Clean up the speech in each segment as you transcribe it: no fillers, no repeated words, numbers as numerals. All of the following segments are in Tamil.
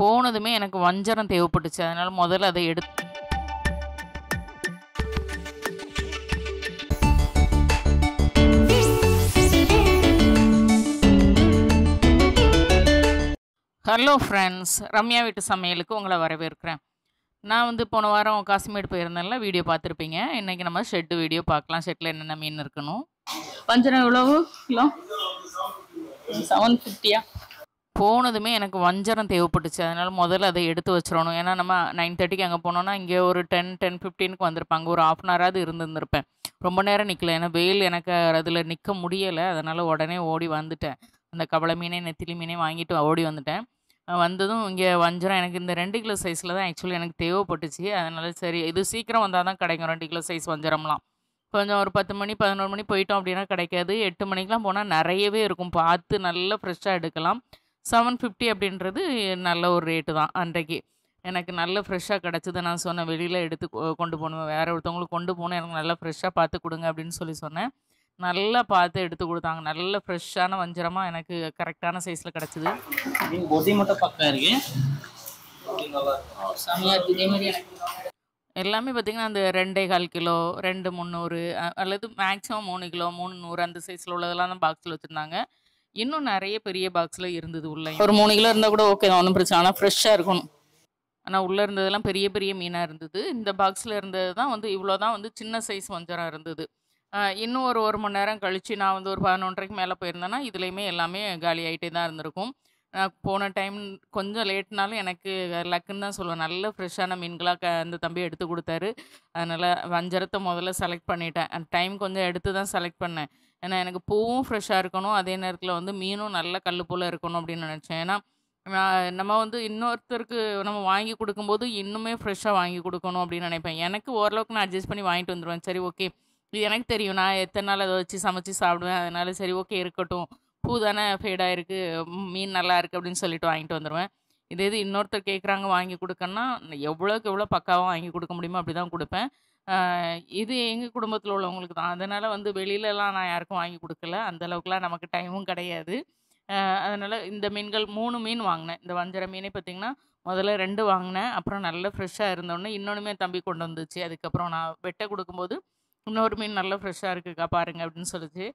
போனதுமே எனக்கு வஞ்சரம் தேவைப்பட்டுச்சு. அதனால முதல்ல அத ஹலோ ஃப்ரெண்ட்ஸ், ரம்யா வீட்டு சமையலுக்கு உங்கள வரவேற்கிறேன். நான் வந்து போன வாரம் காசிமேடு போயிருந்தேன்ல, வீடியோ பார்த்துருப்பீங்க. இன்னைக்கு நம்ம ஷெட் வீடியோ பார்க்கலாம். ஷெட்ல என்னென்ன மீன் இருக்கணும். வஞ்சரம் எவ்வளவு கிலோ? 750. போனதுமே எனக்கு வஞ்சரம் தேவைப்பட்டுச்சு. அதனால முதல்ல அதை எடுத்து வச்சிரணும். ஏன்னா நம்ம 9:30க்கு அங்கே போனோம்னா இங்கே ஒரு 10:15க்கு வந்திருப்பாங்க. ஒரு 1/2 அன் ஹவராவது இருந்திருப்பேன். ரொம்ப நேரம் நிற்கல. ஏன்னா வெயில் எனக்கு அதில் நிற்க முடியலை. அதனால் உடனே ஓடி வந்துட்டேன். அந்த கவளை மீனே நெத்திலி மீனே வாங்கிட்டு ஓடி வந்துட்டேன். வந்ததும் இங்கே வஞ்சரம் எனக்கு இந்த 2 கிலோ சைஸில் தான் ஆக்சுவலி எனக்கு தேவைப்பட்டுச்சு. அதனால சரி இது சீக்கிரம் வந்தால் தான் கிடைக்கும் 2 கிலோ சைஸ் வஞ்சரம்லாம். கொஞ்சம் ஒரு 10 மணி 11 மணி போயிட்டோம் அப்படின்னா கிடைக்காது. 8 மணிக்கெலாம் போனால் நிறையவே இருக்கும். பார்த்து நல்லா ஃப்ரெஷ்ஷாக எடுக்கலாம். 750 அப்படின்றது நல்ல ஒரு ரேட்டு தான் அன்றைக்கு. எனக்கு நல்ல ஃப்ரெஷ்ஷாக கிடச்சிது. நான் சொன்னேன் வெளியில் எடுத்து கொண்டு போகணும், வேறு ஒருத்தவங்களுக்கு கொண்டு போகணும், எனக்கு நல்லா ஃப்ரெஷ்ஷாக பார்த்து கொடுங்க அப்படின்னு சொன்னேன். நல்லா பார்த்து எடுத்து கொடுத்தாங்க. நல்ல ஃப்ரெஷ்ஷான வஞ்சரமாக எனக்கு கரெக்டான சைஸில் கிடச்சிது. பொதி மட்டும் பக்கம் இருக்கு, செம்மையாக இருக்குது. இதே மாதிரி எனக்கு எல்லாமே பார்த்திங்கன்னா அந்த 2.25 கிலோ 2.300 அல்லது மேக்ஸிமம் 3 கிலோ 300 அந்த சைஸில் உள்ளதெல்லாம் தான் பாக்ஸில் வச்சுருந்தாங்க. இன்னும் நிறைய பெரிய பாக்ஸில் இருந்தது உள்ளே. ஒரு 3 கிலோ இருந்தால் கூட ஓகே தான், ஒன்றும் பிரச்சனை. ஆனால் ஃப்ரெஷ்ஷாக இருக்கணும். ஆனால் உள்ளே இருந்ததெல்லாம் பெரிய பெரிய மீனாக இருந்தது. இந்த பாக்ஸில் இருந்தது தான் வந்து இவ்வளோ தான் வந்து சின்ன சைஸ் வஞ்சரம் இருந்தது. இன்னும் ஒரு மணி நேரம் கழித்து நான் வந்து ஒரு 11:30க்கு மேலே போயிருந்தேன்னா இதுலேயுமே எல்லாமே காலி ஆகிட்டே தான் இருந்திருக்கும். போன டைம் கொஞ்சம் லேட்னாலும் எனக்கு லக்குன்னு தான் சொல்லுவேன். நல்ல ஃப்ரெஷ்ஷான மீன்களாக அந்த தம்பி எடுத்து கொடுத்தாரு. அதனால் வஞ்சரத்தை முதல்ல செலக்ட் பண்ணிட்டேன். அந்த டைம் கொஞ்சம் எடுத்து தான் செலக்ட் பண்ணேன். ஏன்னா எனக்கு பூவும் ஃப்ரெஷ்ஷாக இருக்கணும், அதே நேரத்தில் வந்து மீனும் நல்ல கல் போல் இருக்கணும் அப்படின்னு நினச்சேன். ஏன்னா நம்ம வந்து இன்னொருத்தருக்கு நம்ம வாங்கி கொடுக்கும்போது இன்னுமே ஃப்ரெஷ்ஷாக வாங்கி கொடுக்கணும் அப்படின்னு நினைப்பேன். எனக்கு ஓரளவுக்கு நான் அட்ஜஸ்ட் பண்ணி வாங்கிட்டு வந்துடுவேன். சரி ஓகே, இது எனக்கு தெரியும், நான் எத்தனை நாள் அதை வச்சு சமைச்சு சாப்பிடுவேன். அதனால சரி ஓகே இருக்கட்டும், பூ தானே ஃபேடாக இருக்குது, மீன் நல்லா இருக்குது அப்படின்னு சொல்லிட்டு வாங்கிட்டு வந்துடுவேன். இது இன்னொருத்தர் கேட்குறாங்க வாங்கி கொடுக்கன்னா எவ்வளோக்கு எவ்வளோ பக்காவாக வாங்கி கொடுக்க முடியுமோ அப்படி தான் கொடுப்பேன். இது எங்கள் குடும்பத்தில் உள்ளவங்களுக்கு தான். அதனால் வந்து வெளியிலலாம் நான் யாருக்கும் வாங்கி கொடுக்கல. அந்தளவுக்குலாம் நமக்கு டைமும் கிடையாது. அதனால் இந்த மீன்கள் 3 மீன் வாங்கினேன். இந்த வஞ்சர மீனே பார்த்திங்கன்னா முதல்ல 2 வாங்கினேன். அப்புறம் நல்ல ஃப்ரெஷ்ஷாக இருந்தோடனே இன்னொன்றுமே தம்பி கொண்டு வந்துச்சு. அதுக்கப்புறம் நான் வெட்ட கொடுக்கும்போது இன்னொரு மீன் நல்லா ஃப்ரெஷ்ஷாக இருக்குக்கா பாருங்கள் அப்படின்னு சொல்லிச்சு.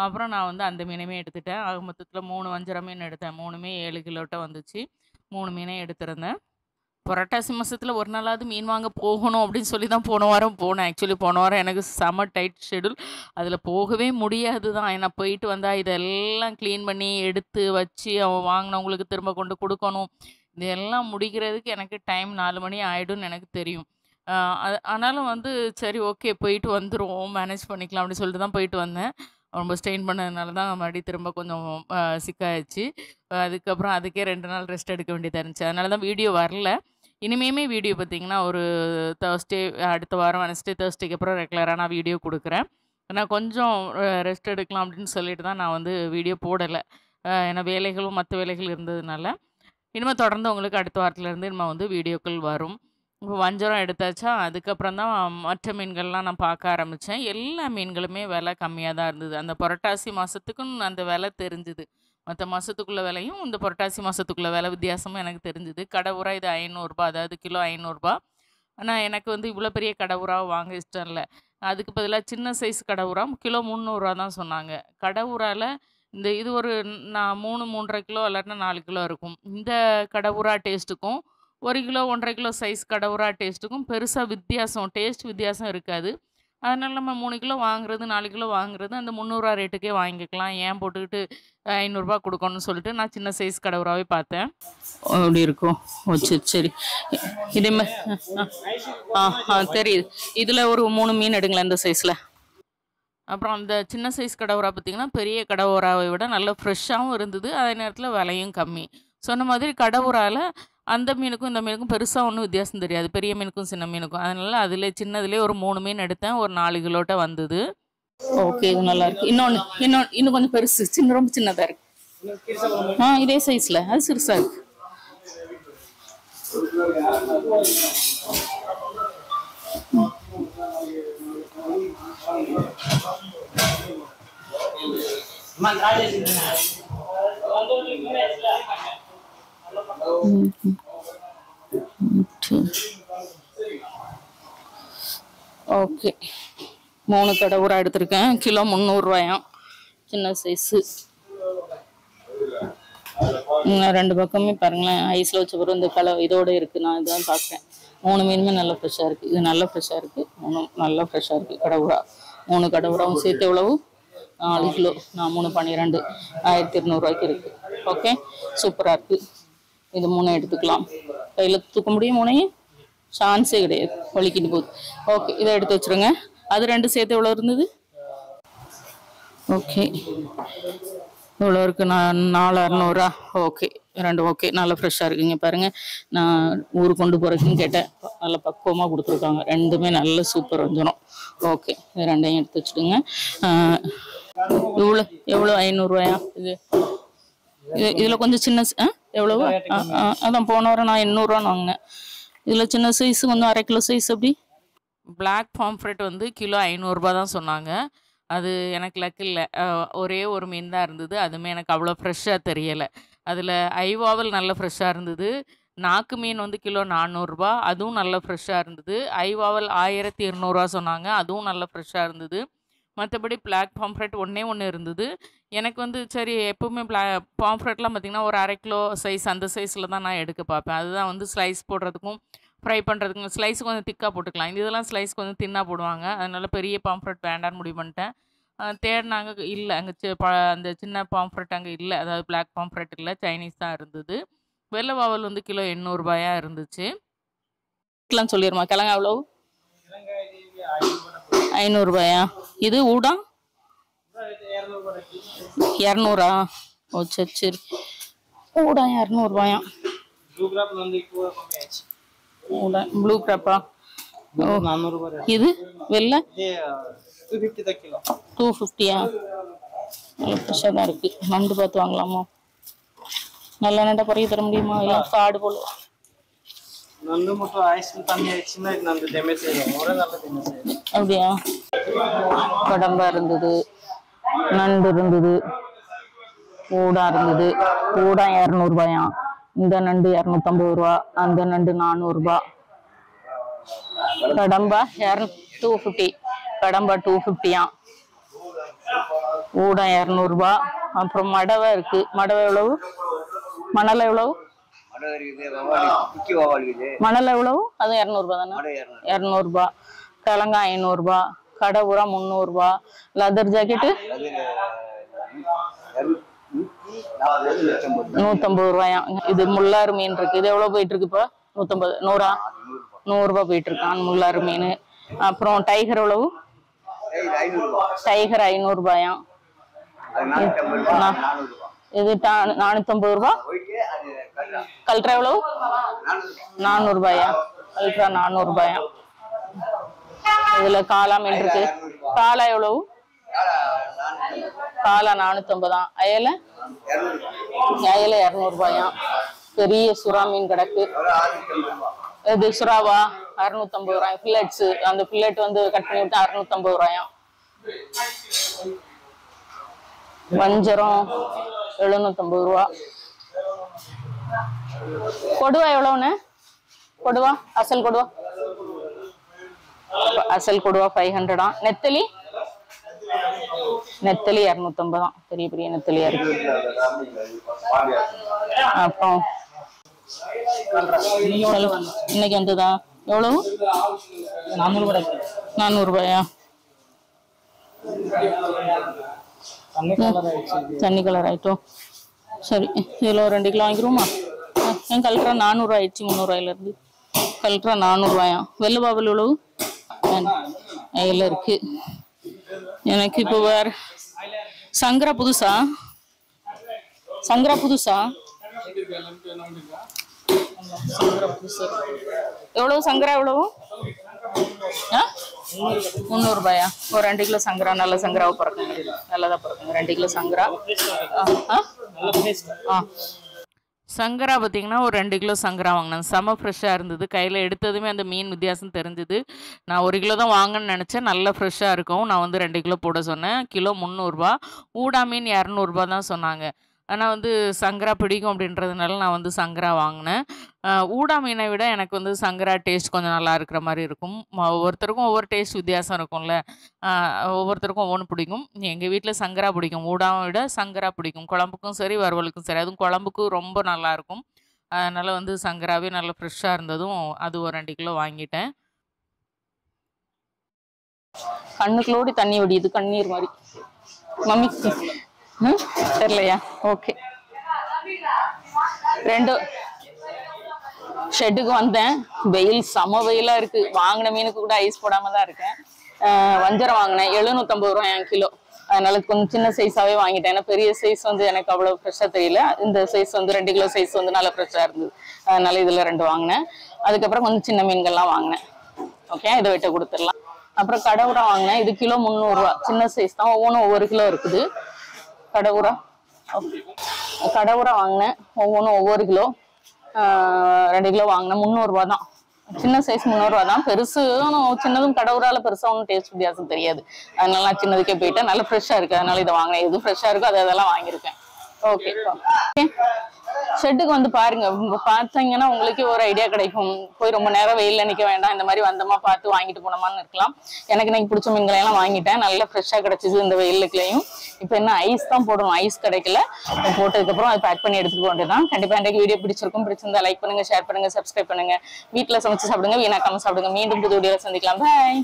அப்புறம் நான் வந்து அந்த மீனையுமே எடுத்துட்டேன். ஆக மொத்தத்தில் 3 வஞ்சர மீன் எடுத்தேன். 3மே 7 கிலோட்ட வந்துச்சு. 3 மீனே எடுத்திருந்தேன். புரட்டாசி மாதத்தில் ஒரு நாளாவது மீன் வாங்க போகணும் அப்படின்னு சொல்லி தான் போன வாரம் போனேன். ஆக்சுவலி போன வாரம் எனக்கு செம டைட் ஷெடியூல். அதில் போகவே முடியாது தான். ஏன்னா போயிட்டு வந்தால் இதெல்லாம் க்ளீன் பண்ணி எடுத்து வச்சு அவன் வாங்கினவங்களுக்கு திரும்ப கொண்டு கொடுக்கணும். இதெல்லாம் முடிக்கிறதுக்கு எனக்கு டைம் 4 மணி ஆகிடும்னு எனக்கு தெரியும். ஆனாலும் வந்து சரி ஓகே போயிட்டு வந்துடுவோம், மேனேஜ் பண்ணிக்கலாம் அப்படின்னு சொல்லிட்டு தான் போயிட்டு வந்தேன். ரொம்ப ஸ்ட்ரெயின் பண்ணதுனால தான் மறுபடியும் திரும்ப கொஞ்சம் சிக்காயிடுச்சு. அதுக்கப்புறம் அதுக்கே 2 நாள் ரெஸ்ட் எடுக்க வேண்டியதாக இருந்துச்சு. அதனால தான் வீடியோ வரல. இனிமேலுமே வீடியோ பார்த்திங்கன்னா ஒரு தேர்ஸ்டே, அடுத்த வாரம் வெனஸ்டே தேர்ஸ்டேக்கு அப்புறம் ரெகுலராக நான் வீடியோ கொடுக்குறேன். நான் கொஞ்சம் ரெஸ்ட் எடுக்கலாம் அப்படின்னு சொல்லிட்டு தான் நான் வந்து வீடியோ போடலை. ஏன்னா வேலைகளும் மற்ற வேலைகள் இருந்ததுனால. இனிமேல் தொடர்ந்து உங்களுக்கு அடுத்த வாரத்துலேருந்து நம்ம வந்து வீடியோக்கள் வரும். இப்போ வஞ்சரம் எடுத்தாச்சா, அதுக்கப்புறம் தான் மற்ற மீன்கள்லாம் நான் பார்க்க ஆரம்பித்தேன். எல்லா மீன்களுமே விலை கம்மியாக தான் இருந்தது. அந்த புரட்டாசி மாதத்துக்கும் அந்த விலை தெரிஞ்சுது. மற்ற மாதத்துக்குள்ள விலையும் இந்த புரட்டாசி மாதத்துக்குள்ள விலை வித்தியாசமும் எனக்கு தெரிஞ்சுது. கடை ஊரா இது 500 அதாவது கிலோ 500. ஆனால் எனக்கு வந்து இவ்வளோ பெரிய கடை ஊராவை வாங்க இஷ்டம் இல்லை. அதுக்கு பதிலாக சின்ன சைஸ் கடை ஊரா கிலோ 300 தான் சொன்னாங்க. கடை ஊராவில் இது ஒரு 3 3.5 கிலோ இல்லாட்டினா 4 கிலோ இருக்கும். இந்த கடை ஊரா டேஸ்ட்டுக்கும் 1 கிலோ 1.5 கிலோ சைஸ் கடை ஊரா டேஸ்ட்டுக்கும் பெருசாக டேஸ்ட் வித்தியாசம் இருக்காது. அதனால் நம்ம 3 கிலோ வாங்குறது 4 கிலோ வாங்குறது அந்த 300 ரேட்டுக்கே வாங்கிக்கலாம். ஏன் போட்டுக்கிட்டு 500 கொடுக்கணும்னு சொல்லிட்டு நான் சின்ன சைஸ் கடை ஊராவே பார்த்தேன். அப்படி இருக்கும். ஓ சரி சரி. இதே மாதிரி தெரியுது. இதில் ஒரு 3 மீன் எடுங்களேன் இந்த சைஸில். அப்புறம் அந்த சின்ன சைஸ் கடை ஊரா பார்த்திங்கன்னா பெரிய கடை ஊராவை விட நல்ல ஃப்ரெஷ்ஷாகவும் இருந்தது. அதே நேரத்தில் விலையும் கம்மி. சொன்ன மாதிரி கடை ஊராவில் அந்த மீனுக்கும் இந்த மீனுக்கும் பெருசாக ஒன்றும் வித்தியாசம் தெரியாது, பெரிய மீனுக்கும் சின்ன மீனுக்கும். அதனால் அதில் சின்னதுலேயே ஒரு 3 மீன் எடுத்தேன். ஒரு 4 கிலோட்ட வந்தது. ஓகே, இது நல்லா இருக்கு. இன்னும் கொஞ்சம் பெருசு, ரொம்ப சின்னதாக இருக்கு. இதே சைஸில் அது சிறுசாக இருக்கு. ஓகே, 3 கடை ஊரா எடுத்திருக்கேன். கிலோ 300 ரூபாயாம், சின்ன சைஸு. ரெண்டு பக்கமே பாருங்களேன், ஐஸில் வச்ச பிறகு இந்த கலர் இதோட இருக்குது. நான் இதான் பார்க்குறேன். 3 மீனுமே நல்லா ஃப்ரெஷ்ஷாக இருக்குது. இது நல்லா ஃப்ரெஷ்ஷாக இருக்குது. 3 நல்லா ஃப்ரெஷ்ஷாக இருக்குது. கடை ஊரா 3 கடை ஊராவும் சேர்த்து எவ்வளவு? 4 கிலோ. நான் 3 12 1200 இருக்குது. ஓகே, சூப்பராக இருக்குது. இது 3 எடுத்துக்கலாம். கையில் தூக்க முடியும் 3? சான்ஸே கிடையாது, வலிக்கிட்டு போகுது. ஓகே, இதை எடுத்து வச்சுருங்க. அது 2 சேர்த்து எவ்வளோ இருந்தது? ஓகே, இவ்வளோ இருக்குது. நான் 4600. ஓகே, 2 ஓகே, நல்லா ஃப்ரெஷ்ஷாக இருக்குங்க. பாருங்கள், நான் ஊருக்கு கொண்டு போகிறதுக்குன்னு கேட்டேன். நல்லா பக்குவமாக கொடுத்துருக்காங்க. 2மே நல்ல சூப்பர் வந்துடும். ஓகே, இது 2ஐயும் எடுத்து வச்சுடுங்க. எவ்வளோ 500 ரூபாயா? இதில் கொஞ்சம் சின்ன எவ்வளவு? அதான் போன வாரம் நான் 800 ரூபான்னு வாங்கினேன். இதில் சின்ன சைஸு கொஞ்சம் 1/2 கிலோ சைஸ். அப்படி பிளாக் பாம்ஃப்ரெட் வந்து கிலோ 500 ரூபா தான் சொன்னாங்க. அது எனக்கு லக் இல்லை. ஒரே ஒரு மீன் தான் இருந்தது. அதுவுமே எனக்கு அவ்வளோ ஃப்ரெஷ்ஷாக தெரியலை. அதில் ஐவாவல் நல்ல ஃப்ரெஷ்ஷாக இருந்தது. நாக்கு மீன் வந்து கிலோ 400 ரூபா, அதுவும் நல்ல ஃப்ரெஷ்ஷாக இருந்தது. ஐவாவல் 1200 ரூபா சொன்னாங்க, அதுவும் நல்ல ஃப்ரெஷ்ஷாக இருந்தது. மற்றபடி பிளாக் பாம்ஃப்ரெட் ஒன்று இருந்தது. எனக்கு வந்து சரி, எப்போவுமே பாம்ஃப்ரெட்லாம் பார்த்திங்கன்னா ஒரு 1/2 கிலோ சைஸ், அந்த சைஸில் தான் நான் எடுக்க பார்ப்பேன். அதுதான் வந்து ஸ்லைஸ் போடுறதுக்கும் ஃப்ரை பண்ணுறதுக்கும். ஸ்லைஸ் கொஞ்சம் திக்காக போட்டுக்கலாம். இதெல்லாம் ஸ்லைஸ் கொஞ்சம் தின்னாக போடுவாங்க. அதனால் பெரிய பாம்ஃப்ரெட் வேண்டான்னு முடிவு பண்ணிட்டேன். தேடினாங்க, இல்லை. அங்கே அந்த சின்ன பாம்ஃப்ரெட் அங்கே இல்லை. அதாவது பிளாக் பாம்ஃப்ரெட் இல்லை, சைனீஸ் தான் இருந்தது. வெள்ளை வாவல் வந்து கிலோ 800 ரூபாயா இருந்துச்சு. சொல்லிடுமா? கிழங்கு எவ்வளோ? 500 ரூபாயா? இது ஊடா 200? ஓ சரி சரி, ஊடா 200 ரூபாயா? ஊடா ப்ளூ கிராப்பா? இது வெள்ளை 250யா? நல்ல ஃப்ரெஷ்ஷாக தான் இருக்குது. நண்டு பார்த்து வாங்கலாமா? நல்ல நண்டா பொறைய தர முடியுமா? இல்லை காடு போல? அப்படியா? கடம்பா இருந்தது, நண்டு இருந்தது, ஊடா இருந்தது. ஊடா 200 ரூபாயா? இந்த நண்டு 250 ரூபா, அந்த நண்டு 400 ரூபா. கடம்பா 250, கடம்பா 250யா? ஊடா 200 ரூபா. அப்புறம் மடவை இருக்கு. மடவை எவ்வளவு? மணல் எவ்வளவு? மணல் எவ்வளவு? அது 200 ரூபா தானே? 200 ரூபா. கிழங்கா 500 ரூபா. கடை ஊரா 300 ரூபா. லெதர் ஜாக்கெட்டு 150 ரூபாயா? இது முள்ளாறு மீன் இருக்கு. இது எவ்வளவு போயிட்டு இருக்கு இப்போ? 150, 100? 100 ரூபா போயிட்டு இருக்கான் முள்ளாறு மீன். அப்புறம் டைகர் எவ்வளவு? டைகர் 500 ரூபாயா? இது 450 ரூபா. கல்ட்ரா எவ்வளவு? 400 ரூபாயா? கல்ட்ரா 400 ரூபாயா? இதுல காளா மீன் இருக்கு. காளா எவ்வளவு? காளா 450 தான். அயலை 200 ரூபாயா? பெரிய சுறா மீன் கிடக்கு. இது சுறாவா? 650 ரூபாய். பில்லட்ஸ், அந்த பில்லட் வந்து கட் பண்ணி விட்டு 650 ரூபாயா? வஞ்சரம் 750 ரூபா. கொடுவா எவ்வளவுன்னு? கொடுவா அசல் கொடுவா, அசல் கொடுவா 500. நெத்தலி? நெத்தலி 250 தான். பெரிய பெரிய நெத்தலியா இருக்கு. அப்புறம் இன்னைக்கு வந்ததா? எவ்வளவு? 400 ரூபாயா? தண்ணி கலர் ஆயிட்டோம். சரி, இதில் 2 கிலோ வாங்கிடுவோமா? என் கல்ட்ரா 400 ஆயிடுச்சு. 300 ரூபாயிலிருந்து கல்ட்ரா 400 ரூபாயா? வெள்ளை பாவல் எவ்வளவு? அதில் இருக்கு. எனக்கு இப்போ வேற சங்கரா புதுசா? சங்கரா புதுசா? எவ்வளவு சங்கரா? எவ்வளவு? 300 ரூபாயா? ஒரு 2 கிலோ சங்கரா. நல்ல சங்கராவை பிறக்குங்க, நல்லதா பிறக்குங்க. 2 கிலோ சங்கரா. சங்கரா பார்த்தீங்கன்னா ஒரு 2 கிலோ சங்கரா வாங்கினேன். செம ஃப்ரெஷ்ஷாக இருந்தது. கையில் எடுத்ததுமே அந்த மீன் வித்தியாசம் தெரிஞ்சுது. நான் 1 கிலோ தான் வாங்கன்னு நினச்சேன். நல்லா ஃப்ரெஷ்ஷாக இருக்கும். நான் வந்து 2 கிலோ போட சொன்னேன். கிலோ 300 ரூபா. ஊடா மீன் 200 ரூபா தான் சொன்னாங்க. ஆனால் வந்து சங்கரா பிடிக்கும் அப்படின்றதுனால நான் வந்து சங்கரா வாங்கினேன். ஊடா மீனை விட எனக்கு வந்து சங்கரா டேஸ்ட் கொஞ்சம் நல்லா இருக்கிற மாதிரி இருக்கும். ஒவ்வொருத்தருக்கும் ஒவ்வொரு டேஸ்ட் வித்தியாசம் இருக்கும்ல. ஒவ்வொருத்தருக்கும் ஒவ்வொன்று பிடிக்கும். எங்கள் வீட்டில் சங்கரா பிடிக்கும். ஊடாவை விட சங்கரா பிடிக்கும். குழம்புக்கும் சரி, வறுவலுக்கும் சரி. அதுவும் குழம்புக்கும் ரொம்ப நல்லாயிருக்கும். அதனால் வந்து சங்கராவே நல்லா ஃப்ரெஷ்ஷாக இருந்ததும் அது ஒரு 2 கிலோ வாங்கிட்டேன். கண்ணுக்குள்ளோடி தண்ணி வடியுது, கண்ணீர் மாதிரி. மம்மி தெரியலையா? ஓகே. 2 ஷெட்டுக்கு வந்தேன். வெயில் செம வெயிலா இருக்கு. வாங்கின மீனுக்கு கூட ஐஸ் போடாம தான் இருக்கேன். வஞ்சரம் வாங்கினேன் 750 ரூபாய் கிலோ. அதனால கொஞ்சம் சின்ன சைஸாவே வாங்கிட்டேன். ஏன்னா பெரிய சைஸ் வந்து எனக்கு அவ்வளவு ஃப்ரெஷ்ஷா தெரியல. இந்த சைஸ் வந்து 2 கிலோ சைஸ் வந்து நல்லா ஃப்ரெஷ்ஷா இருந்தது. அதனால இதுல 2 வாங்கினேன். அதுக்கப்புறம் கொஞ்சம் சின்ன மீன்கள்லாம் வாங்கினேன். ஓகே, இதை விட்டு கொடுத்துடலாம். அப்புறம் கடவுரா வாங்கினேன். இது கிலோ 300 ரூபா. சின்ன சைஸ் தான். ஒவ்வொன்றும் ஒவ்வொரு கிலோ இருக்குது. கடவுரா வாங்கினேன். ஒவ்வொன்றும் ஒவ்வொரு கிலோ. 2 கிலோ வாங்கினேன். 300 ரூபா தான். சின்ன சைஸ் 300 ரூபா தான். பெருசும் சின்னதும் கடவுரால பெருசா ஒன்றும் டேஸ்ட் வித்தியாசம் தெரியாது. அதனால நான் சின்னதுக்கே போயிட்டேன். நல்லா ஃப்ரெஷ்ஷா இருக்கு. அதனால இதை வாங்கினேன். எது ஃப்ரெஷ்ஷா இருக்கோ அதெல்லாம் வாங்கியிருக்கேன். ஓகே, ஷெட்டுக்கு வந்து பாருங்க. பார்த்தீங்கன்னா உங்களுக்கே ஒரு ஐடியா கிடைக்கும். போய் ரொம்ப நேரம் வெயில்ல நிக்க வேண்டாம். இந்த மாதிரி வந்தமா பார்த்து வாங்கிட்டு போனோமான்னு இருக்கலாம். எனக்கு இன்னைக்கு பிடிச்ச மீன்களை எல்லாம் வாங்கிட்டேன். நல்லா ஃப்ரெஷ்ஷா கிடைச்சிது இந்த வெயிலுக்குலையும். இப்போ என்ன ஐஸ் தான் போடணும். ஐஸ் கிடைக்கல. போட்டதுக்கு அப்புறம் அதை பேக் பண்ணி எடுத்துக்க வேண்டியதான். கண்டிப்பா எனக்கு வீடியோ பிடிச்சிருக்கும். பிடிச்சிருந்தா லைக் பண்ணுங்க, ஷேர் பண்ணுங்க, சப்ஸ்கிரைப் பண்ணுங்க. வீட்டுல சமைச்சு சாப்பிடுங்க, வீணாக்காம சாப்பிடுங்க. மீண்டும் புது வீடியோல சந்திக்கலாம். பாய்.